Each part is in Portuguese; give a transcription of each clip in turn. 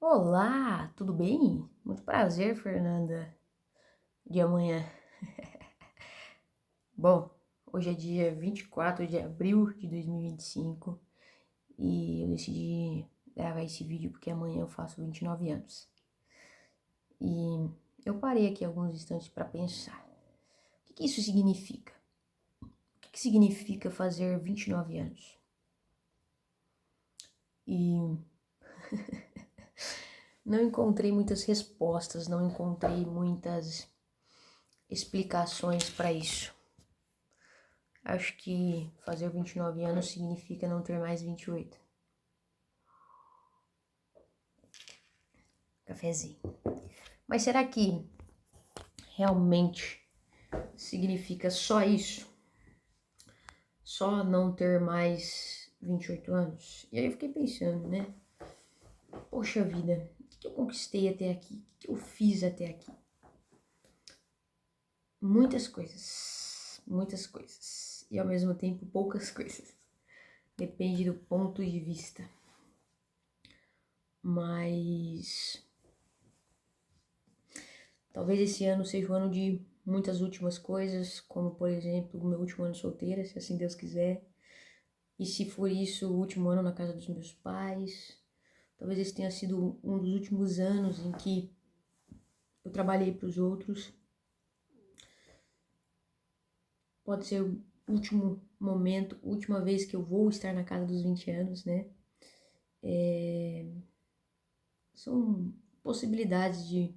Olá, tudo bem? Muito prazer, Fernanda, de amanhã. Bom, hoje é dia 24 de abril de 2025 e eu decidi gravar esse vídeo porque amanhã eu faço 29 anos. E eu parei aqui alguns instantes para pensar. O que isso significa? O que significa fazer 29 anos? E não encontrei muitas respostas, não encontrei muitas explicações para isso. Acho que fazer 29 anos significa não ter mais 28. Cafezinho. Mas será que realmente significa só isso? Só não ter mais 28 anos? E aí eu fiquei pensando, né? Poxa vida, o que eu conquistei até aqui? O que eu fiz até aqui? Muitas coisas. Muitas coisas. E ao mesmo tempo poucas coisas. Depende do ponto de vista. Mas talvez esse ano seja o ano de muitas últimas coisas, como por exemplo o meu último ano solteira, se assim Deus quiser. E se for isso, o último ano na casa dos meus pais. Talvez esse tenha sido um dos últimos anos em que eu trabalhei para os outros. Pode ser o último momento, última vez que eu vou estar na casa dos 20 anos, né? São possibilidades de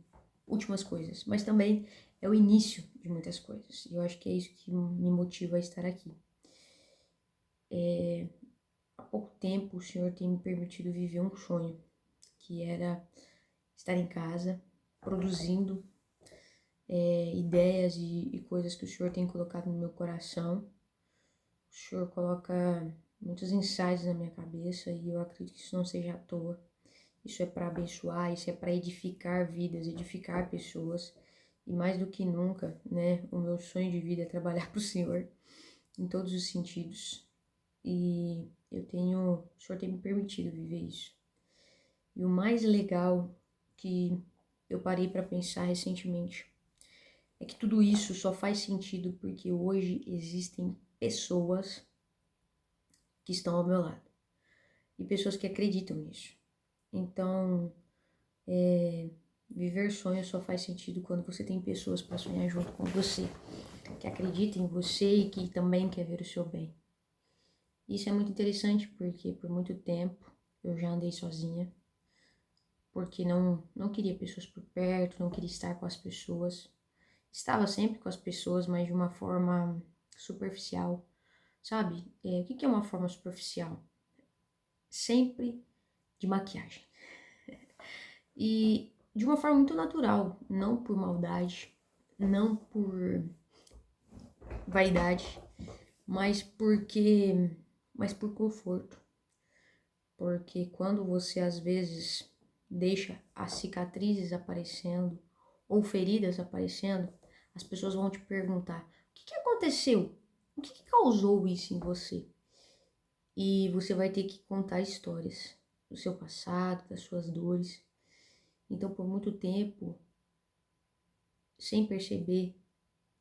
últimas coisas, mas também é o início de muitas coisas. E eu acho que é isso que me motiva a estar aqui. Há pouco tempo o Senhor tem me permitido viver um sonho, que era estar em casa, produzindo ideias e coisas que o Senhor tem colocado no meu coração. O Senhor coloca muitos insights na minha cabeça e eu acredito que isso não seja à toa. Isso é para abençoar, isso é para edificar vidas, edificar pessoas. E mais do que nunca, né, o meu sonho de vida é trabalhar para o Senhor em todos os sentidos. E o Senhor tem me permitido viver isso. E o mais legal que eu parei para pensar recentemente é que tudo isso só faz sentido porque hoje existem pessoas que estão ao meu lado e pessoas que acreditam nisso. Então, viver sonhos só faz sentido quando você tem pessoas para sonhar junto com você, que acreditam em você e que também quer ver o seu bem. Isso é muito interessante porque por muito tempo eu já andei sozinha, porque não queria pessoas por perto, não queria estar com as pessoas. Estava sempre com as pessoas, mas de uma forma superficial, sabe? O que é uma forma superficial? Sempre de maquiagem. E de uma forma muito natural, não por maldade, não por vaidade, mas mas por conforto. Porque quando você às vezes deixa as cicatrizes aparecendo ou feridas aparecendo, as pessoas vão te perguntar: o que aconteceu? O que causou isso em você? E você vai ter que contar histórias do seu passado, das suas dores. Então, por muito tempo, sem perceber,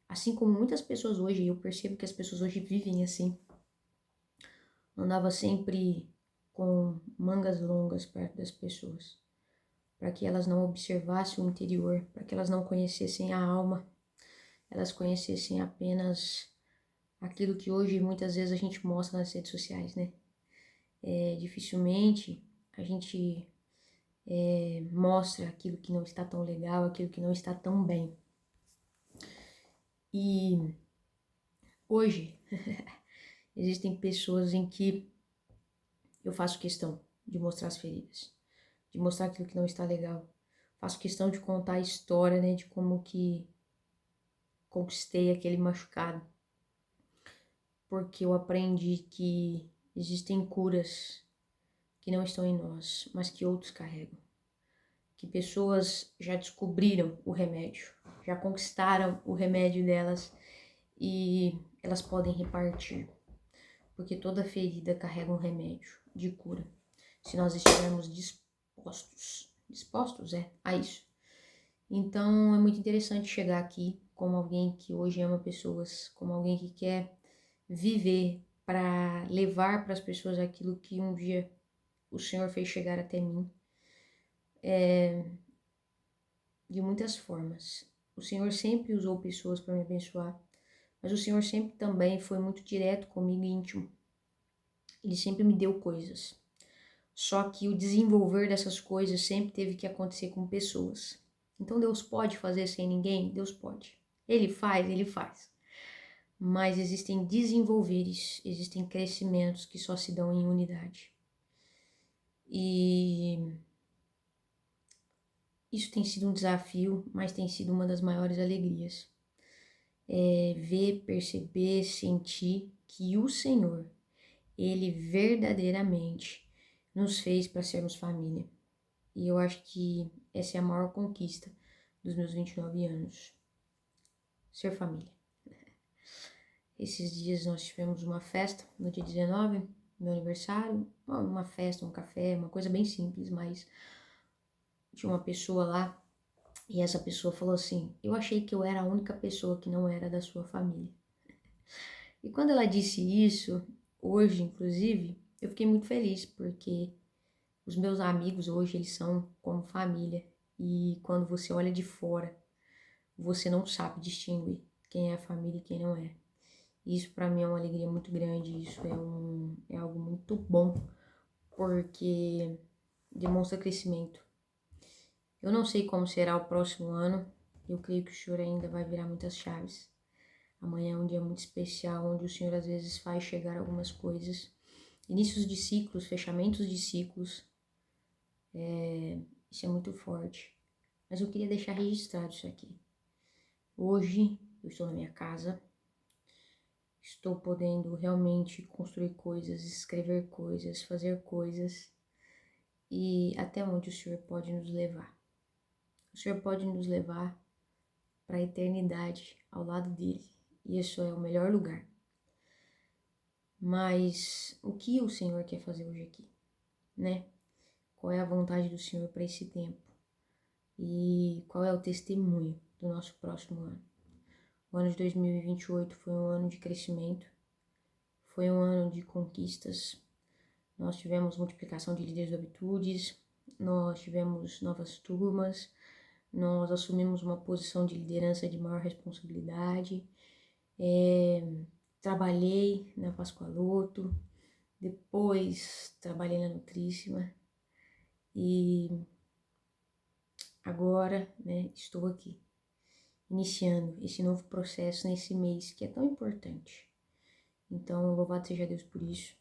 assim como muitas pessoas hoje, eu percebo que as pessoas hoje vivem assim, andava sempre com mangas longas perto das pessoas, para que elas não observassem o interior, para que elas não conhecessem a alma, elas conhecessem apenas aquilo que hoje muitas vezes a gente mostra nas redes sociais, né? Dificilmente a gente mostra aquilo que não está tão legal, aquilo que não está tão bem. E hoje existem pessoas em que eu faço questão de mostrar as feridas, de mostrar aquilo que não está legal. Faço questão de contar a história, né, de como que conquistei aquele machucado. Porque eu aprendi que existem curas que não estão em nós, mas que outros carregam. Que pessoas já descobriram o remédio, já conquistaram o remédio delas e elas podem repartir. Porque toda ferida carrega um remédio de cura, se nós estivermos dispostos a isso. Então é muito interessante chegar aqui como alguém que hoje ama pessoas, como alguém que quer viver para levar para as pessoas aquilo que um dia o Senhor fez chegar até mim, de muitas formas. O Senhor sempre usou pessoas para me abençoar, mas o Senhor sempre também foi muito direto comigo e íntimo. Ele sempre me deu coisas. Só que o desenvolver dessas coisas sempre teve que acontecer com pessoas. Então Deus pode fazer sem ninguém? Deus pode. Ele faz. Mas existem desenvolveres, existem crescimentos que só se dão em unidade. E isso tem sido um desafio, mas tem sido uma das maiores alegrias. Ver, perceber, sentir que o Senhor, Ele verdadeiramente nos fez para sermos família. E eu acho que essa é a maior conquista dos meus 29 anos. Ser família. Esses dias nós tivemos uma festa, no dia 19, meu aniversário. Uma festa, um café, uma coisa bem simples, mas tinha uma pessoa lá e essa pessoa falou assim: eu achei que eu era a única pessoa que não era da sua família. E quando ela disse isso, hoje inclusive, eu fiquei muito feliz, porque os meus amigos hoje, eles são como família. E quando você olha de fora, você não sabe distinguir quem é a família e quem não é. Isso para mim é uma alegria muito grande, isso é algo muito bom, porque demonstra crescimento. Eu não sei como será o próximo ano, eu creio que o Senhor ainda vai virar muitas chaves. Amanhã é um dia muito especial, onde o Senhor às vezes faz chegar algumas coisas. Inícios de ciclos, fechamentos de ciclos. Isso é muito forte. Mas eu queria deixar registrado isso aqui. Hoje eu estou na minha casa. Estou podendo realmente construir coisas, escrever coisas, fazer coisas. E até onde o Senhor pode nos levar. O Senhor pode nos levar para a eternidade ao lado dele. E isso é o melhor lugar. Mas o que o Senhor quer fazer hoje aqui, né? Qual é a vontade do Senhor para esse tempo? E qual é o testemunho do nosso próximo ano? O ano de 2028 foi um ano de crescimento, foi um ano de conquistas. Nós tivemos multiplicação de líderes de habitudes, nós tivemos novas turmas, nós assumimos uma posição de liderança de maior responsabilidade. Trabalhei na Pascoaloto, depois trabalhei na Nutríssima e agora, né, estou aqui, iniciando esse novo processo nesse mês que é tão importante. Então, louvado seja Deus por isso,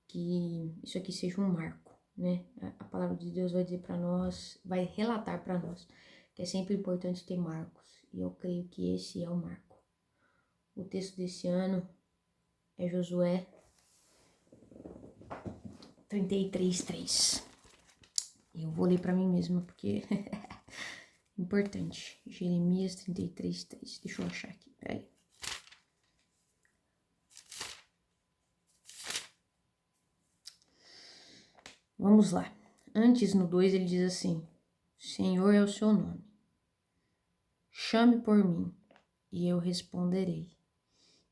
que isso aqui seja um marco, né? A palavra de Deus vai dizer para nós, vai relatar para nós, que é sempre importante ter marcos, e eu creio que esse é o marco. O texto desse ano é Josué 33:3. Eu vou ler para mim mesma, porque importante. Jeremias 33:3. Deixa eu achar aqui, peraí. Vamos lá. Antes, no 2, ele diz assim: Senhor é o seu nome. Chame por mim, e eu responderei.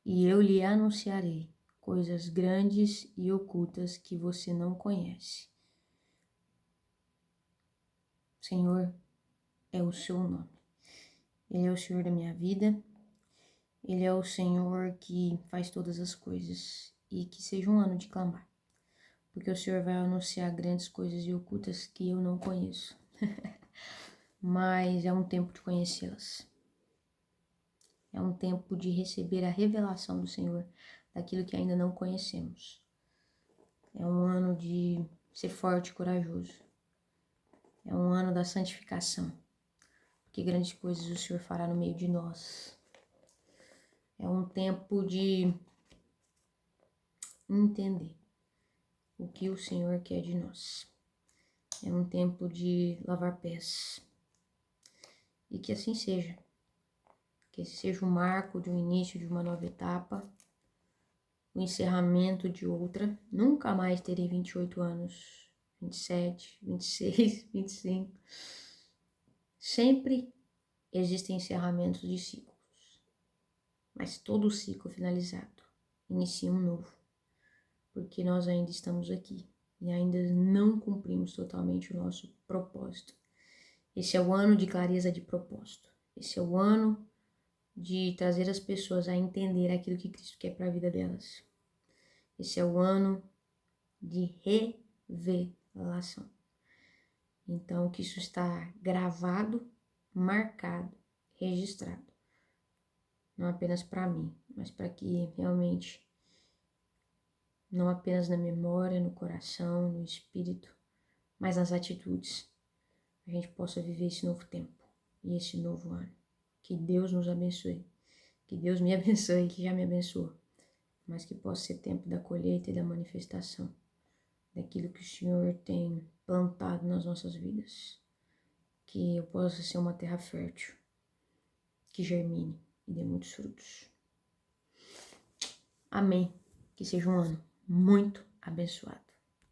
E eu lhe anunciarei coisas grandes e ocultas que você não conhece. Senhor é o seu nome. Ele é o Senhor da minha vida. Ele é o Senhor que faz todas as coisas. E que seja um ano de clamar. Porque o Senhor vai anunciar grandes coisas e ocultas que eu não conheço. Mas é um tempo de conhecê-las. É um tempo de receber a revelação do Senhor daquilo que ainda não conhecemos. É um ano de ser forte e corajoso. É um ano da santificação. Porque grandes coisas o Senhor fará no meio de nós. É um tempo de entender o que o Senhor quer de nós. É um tempo de lavar pés. E que assim seja. Que esse seja o marco de um início de uma nova etapa. O encerramento de outra. Nunca mais terei 28 anos. 27, 26, 25. Sempre existem encerramentos de ciclos, mas todo ciclo finalizado inicia um novo, porque nós ainda estamos aqui e ainda não cumprimos totalmente o nosso propósito. Esse é o ano de clareza de propósito. Esse é o ano de trazer as pessoas a entender aquilo que Cristo quer para a vida delas. Esse é o ano de revelação. Então, que isso está gravado, marcado, registrado. Não apenas para mim, mas para que realmente, não apenas na memória, no coração, no espírito, mas nas atitudes, a gente possa viver esse novo tempo e esse novo ano. Que Deus nos abençoe. Que Deus me abençoe, que já me abençoou. Mas que possa ser tempo da colheita e da manifestação daquilo que o Senhor tem plantado nas nossas vidas. Que eu possa ser uma terra fértil, que germine e dê muitos frutos. Amém. Que seja um ano muito abençoado.